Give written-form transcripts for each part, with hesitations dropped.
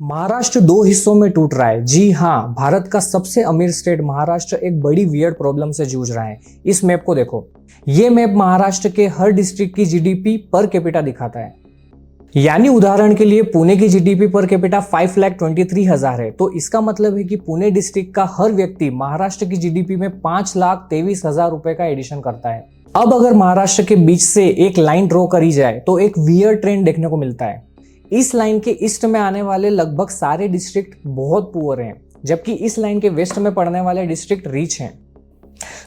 महाराष्ट्र दो हिस्सों में टूट रहा है। जी हाँ, भारत का सबसे अमीर स्टेट महाराष्ट्र एक बड़ी वियर्ड प्रॉब्लम से जूझ रहा है। इस मैप को देखो। ये मैप महाराष्ट्र के हर डिस्ट्रिक्ट की जीडीपी पर कैपिटा दिखाता है। यानी उदाहरण के लिए पुणे की जीडीपी पर कैपिटा 5,23,000 है, तो इसका मतलब है कि पुणे डिस्ट्रिक्ट का हर व्यक्ति महाराष्ट्र की जीडीपी में 5,23,000 रुपए का एडिशन करता है। अब अगर महाराष्ट्र के बीच से एक लाइन ड्रॉ करी जाए तो एक वियर्ड ट्रेंड देखने को मिलता है। इस लाइन के ईस्ट में आने वाले लगभग सारे डिस्ट्रिक्ट बहुत पुअर हैं, जबकि इस लाइन के वेस्ट में पड़ने वाले डिस्ट्रिक्ट रिच हैं।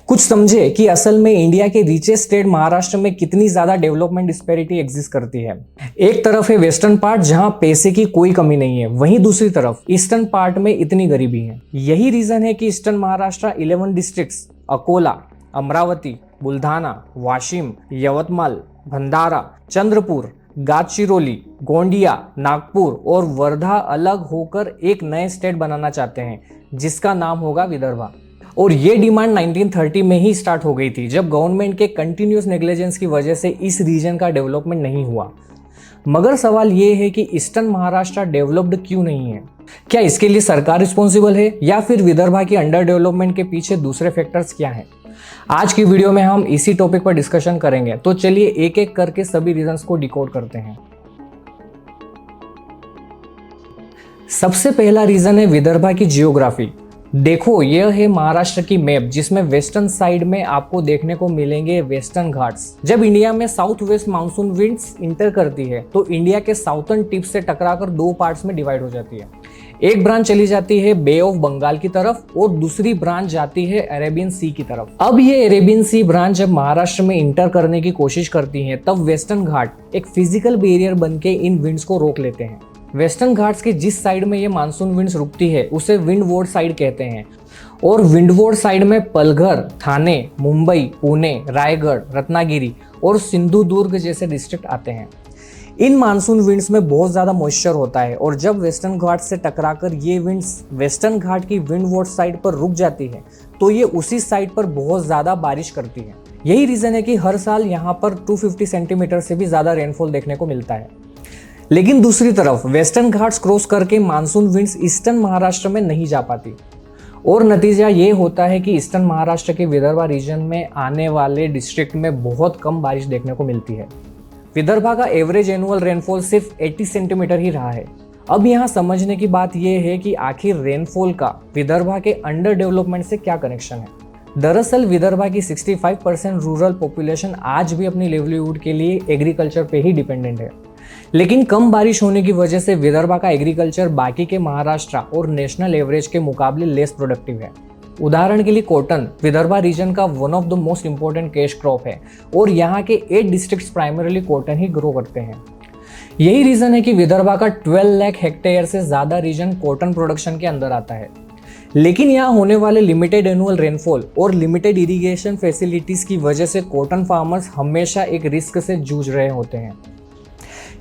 कुछ समझे कि असल में इंडिया के रिचेस्ट स्टेट महाराष्ट्र में कितनी ज्यादा डेवलपमेंट डिस्पैरिटी एग्जिस्ट करती है। एक तरफ है वेस्टर्न पार्ट जहां पैसे की कोई कमी नहीं है, वहीं दूसरी तरफ ईस्टर्न पार्ट में इतनी गरीबी है। यही रीजन है कि ईस्टर्न महाराष्ट्र 11 डिस्ट्रिक्ट्स अकोला, अमरावती, बुल्धाना, वाशिम, यवतमाल, भंडारा, चंद्रपुर, गडचिरोली, गोंडिया, नागपुर और वर्धा अलग होकर एक नए स्टेट बनाना चाहते हैं, जिसका नाम होगा विदर्भा। और ये डिमांड 1930 में ही स्टार्ट हो गई थी, जब गवर्नमेंट के कंटिन्यूस नेग्लिजेंस की वजह से इस रीजन का डेवलपमेंट नहीं हुआ। मगर सवाल ये है कि ईस्टर्न महाराष्ट्र डेवलप्ड क्यों नहीं है? क्या इसके लिए सरकार रिस्पॉन्सिबल है या फिर विदर्भा की अंडर डेवलपमेंट के पीछे दूसरे फैक्टर्स क्या हैं? आज की वीडियो में हम इसी टॉपिक पर डिस्कशन करेंगे, तो चलिए एक एक करके सभी रीजंस को डिकोड करते हैं। सबसे पहला रीजन है विदर्भा की जियोग्राफी। देखो, यह है महाराष्ट्र की मैप, जिसमें वेस्टर्न साइड में आपको देखने को मिलेंगे वेस्टर्न घाट्स। जब इंडिया में south west monsoon winds inter करती है तो इंडिया के साउथर्न टिप से टकराकर दो पार्ट्स में डिवाइड हो जाती है। एक ब्रांच चली जाती है बे ऑफ बंगाल की तरफ और दूसरी ब्रांच जाती है अरेबियन सी की तरफ। अब ये अरेबियन सी ब्रांच जब महाराष्ट्र में इंटर करने की कोशिश करती है, तब वेस्टर्न घाट एक फिजिकल बैरियर बन के इन विंड्स को रोक लेते हैं। वेस्टर्न घाट्स के जिस साइड में ये मानसून विंड्स रुकती है उसे विंडवर्ड साइड कहते हैं, और विंडवर्ड साइड में पलघर, थाने, मुंबई, पुणे, रायगढ़, रत्नागिरी और सिंधुदुर्ग जैसे डिस्ट्रिक्ट आते हैं। इन मानसून विंड्स में बहुत ज़्यादा मॉइस्चर होता है, और जब वेस्टर्न घाट से टकराकर ये विंड्स वेस्टर्न घाट की विंडवर्ड साइड पर रुक जाती है तो ये उसी साइड पर बहुत ज़्यादा बारिश करती है। यही रीज़न है कि हर साल यहाँ पर 250 सेंटीमीटर से भी ज़्यादा रेनफॉल देखने को मिलता है। लेकिन दूसरी तरफ वेस्टर्न घाट्स क्रॉस करके मानसून विंड्स ईस्टर्न महाराष्ट्र में नहीं जा पाती, और नतीजा ये होता है कि ईस्टर्न महाराष्ट्र के विदर्भा रीजन में आने वाले डिस्ट्रिक्ट में बहुत कम बारिश देखने को मिलती है। विदर्भा का एवरेज एनुअल रेनफॉल सिर्फ 80 सेंटीमीटर ही रहा है। अब यहाँ समझने की बात यह है कि आखिर रेनफॉल का विदर्भा के अंडर डेवलपमेंट से क्या कनेक्शन है। दरअसल विदर्भा की 65% रूरल पॉपुलेशन आज भी अपनी लिवलीहुड के लिए एग्रीकल्चर पे ही डिपेंडेंट है, लेकिन कम बारिश होने की वजह से विदर्भा का एग्रीकल्चर बाकी के महाराष्ट्र और नेशनल एवरेज के मुकाबले लेस प्रोडक्टिव है। उदाहरण के लिए कॉटन विदर्भा रीजन का one of the most important cash crop है, और यहाँ के 8 डिस्ट्रिक्ट्स प्राइमरीली कॉटन ही ग्रो करते हैं। यही रीजन है कि विदर्भा का 12 लाख हेक्टेयर से ज्यादा रीजन कॉटन प्रोडक्शन के अंदर आता है। लेकिन यहाँ होने वाले लिमिटेड एनुअल रेनफॉल और लिमिटेड इरिगेशन फैसिलिटीज की वजह से कॉटन फार्मर्स हमेशा एक रिस्क से जूझ रहे होते हैं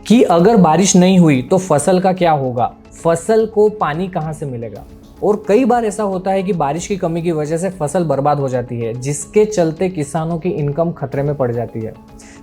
कि अगर बारिश नहीं हुई तो फसल का क्या होगा, फसल को पानी कहाँ से मिलेगा। और कई बार ऐसा होता है कि बारिश की कमी की वजह से फसल बर्बाद हो जाती है, जिसके चलते किसानों की इनकम खतरे में पड़ जाती है।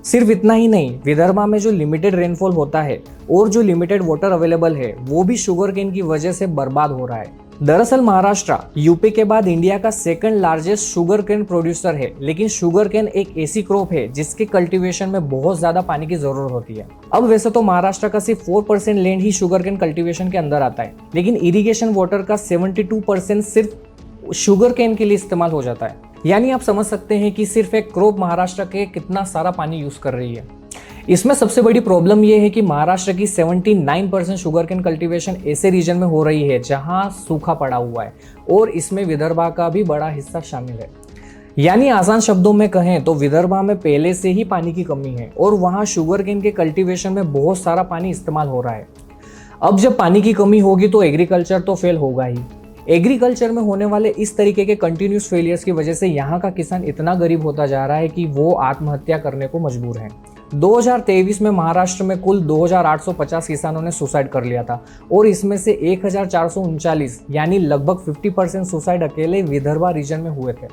सिर्फ इतना ही नहीं, विदर्भा में जो लिमिटेड रेनफॉल होता है और जो लिमिटेड वाटर अवेलेबल है वो भी शुगर केन की वजह से बर्बाद हो रहा है। दरअसल महाराष्ट्र यूपी के बाद इंडिया का second largest sugar cane producer है, लेकिन शुगर केन एक ऐसी क्रॉप है जिसके कल्टीवेशन में बहुत ज्यादा पानी की जरूरत होती है। अब वैसे तो महाराष्ट्र का सिर्फ 4% लैंड ही शुगर केन कल्टीवेशन के अंदर आता है, लेकिन इरिगेशन वाटर का 72% सिर्फ शुगर केन के लिए इस्तेमाल हो जाता है। यानी आप समझ सकते हैं कि सिर्फ एक क्रॉप महाराष्ट्र के कितना सारा पानी यूज कर रही है। इसमें सबसे बड़ी प्रॉब्लम यह है कि महाराष्ट्र की 79% शुगर केन कल्टीवेशन ऐसे रीजन में हो रही है जहां सूखा पड़ा हुआ है, और इसमें विदर्भा का भी बड़ा हिस्सा शामिल है। यानी आसान शब्दों में कहें तो विदर्भा में पहले से ही पानी की कमी है, और वहां शुगर केन के कल्टीवेशन में बहुत सारा पानी इस्तेमाल हो रहा है। अब जब पानी की कमी होगी तो एग्रीकल्चर तो फेल होगा ही। एग्रीकल्चर में होने वाले इस तरीके के कंटिन्यूस फेलियर्स की वजह से यहाँ का किसान इतना गरीब होता जा रहा है कि वो आत्महत्या करने को मजबूर है। 2023 में महाराष्ट्र में कुल 2,850 किसानों ने सुसाइड कर लिया था, और इसमें से 1,439 यानी लगभग 50% सुसाइड अकेले विदर्भा रीजन में हुए थे।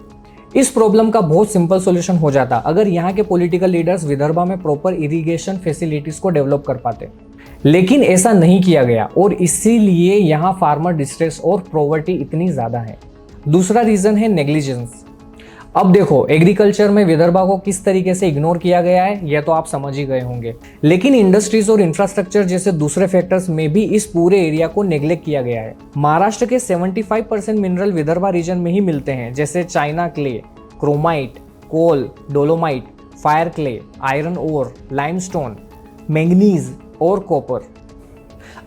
इस प्रॉब्लम का बहुत सिंपल सॉल्यूशन हो जाता अगर यहाँ के पॉलिटिकल लीडर्स विदर्भा में प्रॉपर इरिगेशन फैसिलिटीज को डेवलप कर पाते। लेकिन ऐसा नहीं किया गया और इसीलिए यहाँ फार्मर डिस्ट्रेस और पॉवर्टी इतनी ज्यादा है। दूसरा रीजन है नेग्लिजेंस। अब देखो, एग्रीकल्चर में विदर्भा को किस तरीके से इग्नोर किया गया है यह तो आप समझ ही गए होंगे, लेकिन इंडस्ट्रीज और इंफ्रास्ट्रक्चर जैसे दूसरे फैक्टर्स में भी इस पूरे एरिया को नेग्लेक्ट किया गया है। महाराष्ट्र के 75% मिनरल विदर्भा रीजन में ही मिलते हैं, जैसे China clay, chromite, coal, dolomite, fire clay, iron ore, limestone, manganese और कॉपर।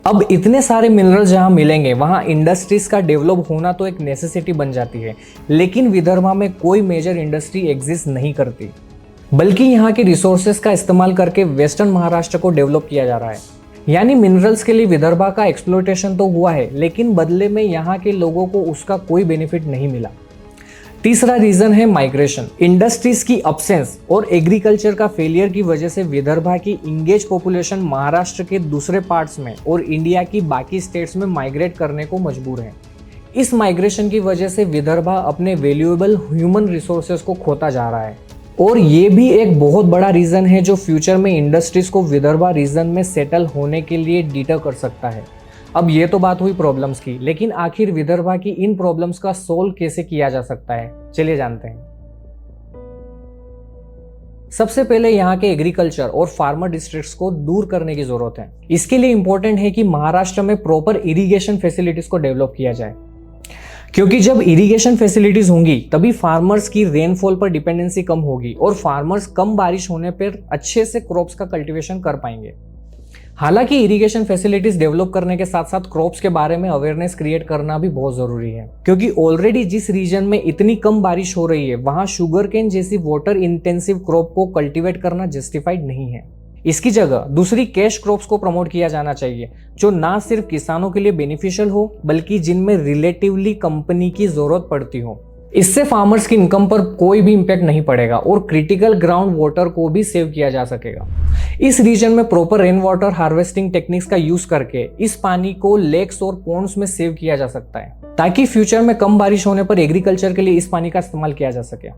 अब इतने सारे मिनरल जहां मिलेंगे वहां इंडस्ट्रीज का डेवलप होना तो एक नेसेसिटी बन जाती है, लेकिन विदर्भा में कोई मेजर इंडस्ट्री एग्जिस्ट नहीं करती, बल्कि यहाँ के रिसोर्सेज का इस्तेमाल करके वेस्टर्न महाराष्ट्र को डेवलप किया जा रहा है। यानी मिनरल्स के लिए विदर्भा का एक्सप्लोटेशन तो हुआ है, लेकिन बदले में यहाँ के लोगों को उसका कोई बेनिफिट नहीं मिला। तीसरा रीजन है माइग्रेशन। इंडस्ट्रीज की अब्सेंस और एग्रीकल्चर का फेलियर की वजह से विदर्भा की इंगेज पॉपुलेशन महाराष्ट्र के दूसरे पार्ट्स में और इंडिया की बाकी स्टेट्स में माइग्रेट करने को मजबूर है। इस माइग्रेशन की वजह से विदर्भा अपने वैल्यूएबल ह्यूमन रिसोर्सेज को खोता जा रहा है, और ये भी एक बहुत बड़ा रीजन है जो फ्यूचर में इंडस्ट्रीज को विदर्भा रीजन में सेटल होने के लिए डिटर कर सकता है। अब ये तो बात हुई प्रॉब्लम्स की, लेकिन आखिर विदर्भा की इन प्रॉब्लम्स का सोल्व कैसे किया जा सकता है, चलिए जानते हैं। सबसे पहले यहाँ के एग्रीकल्चर और फार्मर डिस्ट्रिक्ट्स को दूर करने की जरूरत है। इसके लिए इंपॉर्टेंट है कि महाराष्ट्र में प्रॉपर इरिगेशन फैसिलिटीज को डेवलप किया जाए, क्योंकि जब इरिगेशन फैसिलिटीज होंगी तभी फार्मर्स की रेनफॉल पर डिपेंडेंसी कम होगी और फार्मर्स कम बारिश होने पर अच्छे से क्रॉप्स का कल्टीवेशन कर पाएंगे। हालांकि इरिगेशन फैसिलिटीज डेवलप करने के साथ साथ क्रॉप्स के बारे में अवेयरनेस क्रिएट करना भी बहुत जरूरी है, क्योंकि ऑलरेडी जिस रीजन में इतनी कम बारिश हो रही है वहां शुगर केन जैसी वाटर इंटेंसिव क्रॉप को कल्टीवेट करना जस्टिफाइड नहीं है। इसकी जगह दूसरी कैश क्रॉप्स को प्रमोट किया जाना चाहिए, जो ना सिर्फ किसानों के लिए बेनिफिशियल हो बल्कि जिनमें रिलेटिवली कंपनी की जरूरत पड़ती हो। इससे फार्मर्स की इनकम पर कोई भी इम्पैक्ट नहीं पड़ेगा और क्रिटिकल ग्राउंड वाटर को भी सेव किया जा सकेगा। इस रीजन में proper rain water harvesting techniques का यूज करके इस पानी को लेक्स और पॉन्ड्स में सेव किया जा सकता है, ताकि फ्यूचर में कम बारिश होने पर एग्रीकल्चर के लिए इस पानी का इस्तेमाल किया जा सके।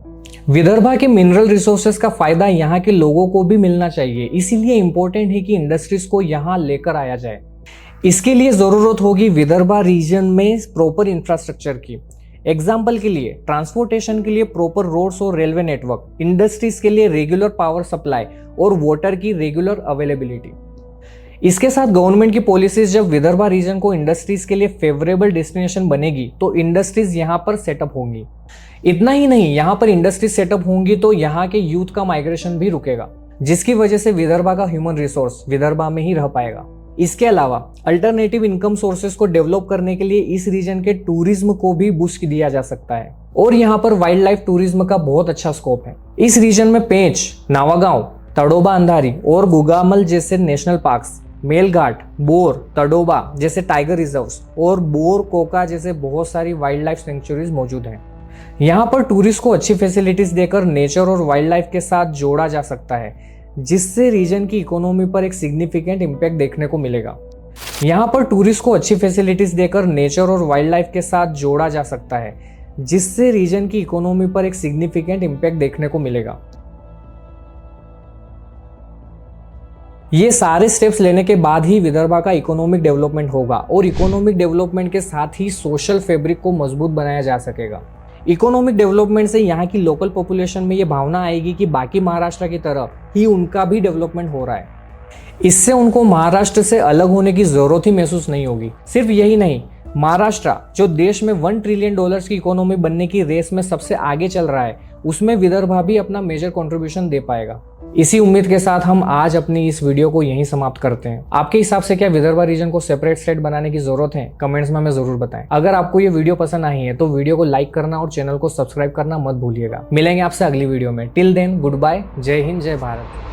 विदर्भा के मिनरल रिसोर्सेज का फायदा यहाँ के लोगों को भी मिलना चाहिए, इसीलिए इंपॉर्टेंट है कि इंडस्ट्रीज को यहाँ लेकर आया जाए। इसके लिए जरूरत होगी विदर्भा रीजन में प्रॉपर इंफ्रास्ट्रक्चर की। एग्जाम्पल के लिए ट्रांसपोर्टेशन के लिए प्रॉपर रोड्स और रेलवे नेटवर्क, इंडस्ट्रीज के लिए रेगुलर पावर सप्लाई और वाटर की रेगुलर अवेलेबिलिटी। इसके साथ गवर्नमेंट की पॉलिसीज जब विदर्भा रीजन को इंडस्ट्रीज के लिए फेवरेबल डेस्टिनेशन बनेगी तो इंडस्ट्रीज यहाँ पर सेटअप होंगी। इतना ही नहीं, यहाँ पर इंडस्ट्रीज सेटअप होंगी तो यहाँ के यूथ का माइग्रेशन भी रुकेगा, जिसकी वजह से विदर्भा का ह्यूमन रिसोर्स विदर्भा में ही रह पाएगा। इसके अलावा अल्टरनेटिव इनकम सोर्सेज को डेवलप करने के लिए इस रीजन के टूरिज्म को भी बूस्ट दिया जा सकता है, और यहाँ पर वाइल्ड लाइफ टूरिज्म का बहुत अच्छा स्कोप है। इस रीजन में पेंच, नावागांव, तड़ोबा अंधारी और गुगामल जैसे national parks, Melghat, bore, Tadoba जैसे टाइगर रिजर्व्स और बोर कोका जैसे बहुत सारी वाइल्ड लाइफ सेंचुरीज मौजूद हैं। यहाँ पर टूरिस्ट को अच्छी फैसिलिटीज देकर नेचर और वाइल्ड लाइफ के साथ जोड़ा जा सकता है, जिससे रीजन की इकोनॉमी पर एक सिग्निफिकेंट इम्पैक्ट देखने को मिलेगा। यहाँ पर टूरिस्ट को अच्छी फैसिलिटीज देकर नेचर और वाइल्ड लाइफ के साथ जोड़ा जा सकता है, जिससे रीजन की इकोनॉमी पर एक सिग्निफिकेंट इम्पैक्ट देखने को मिलेगा। ये सारे स्टेप्स लेने के बाद ही विदर्भा का इकोनॉमिक डेवलपमेंट होगा, और इकोनॉमिक डेवलपमेंट के साथ ही सोशल फैब्रिक को मजबूत बनाया जा सकेगा। इकोनॉमिक डेवलपमेंट से यहाँ की लोकल पॉपुलेशन में ये भावना आएगी कि बाकी महाराष्ट्र की तरह ही उनका भी डेवलपमेंट हो रहा है। इससे उनको महाराष्ट्र से अलग होने की जरूरत ही महसूस नहीं होगी। सिर्फ यही नहीं, महाराष्ट्र जो देश में $1 ट्रिलियन की इकोनॉमी बनने की रेस में सबसे आगे चल रहा है, उसमें विदर्भा भी अपना मेजर कंट्रीब्यूशन दे पाएगा। इसी उम्मीद के साथ हम आज अपनी इस वीडियो को यहीं समाप्त करते हैं। आपके हिसाब से क्या विदर्भा रीजन को सेपरेट स्टेट बनाने की जरूरत है? कमेंट्स में हमें जरूर बताएं। अगर आपको ये वीडियो पसंद आई है तो वीडियो को लाइक करना और चैनल को सब्सक्राइब करना मत भूलिएगा। मिलेंगे आपसे अगली वीडियो में। टिल देन, गुड बाय, जय हिंद, जय भारत।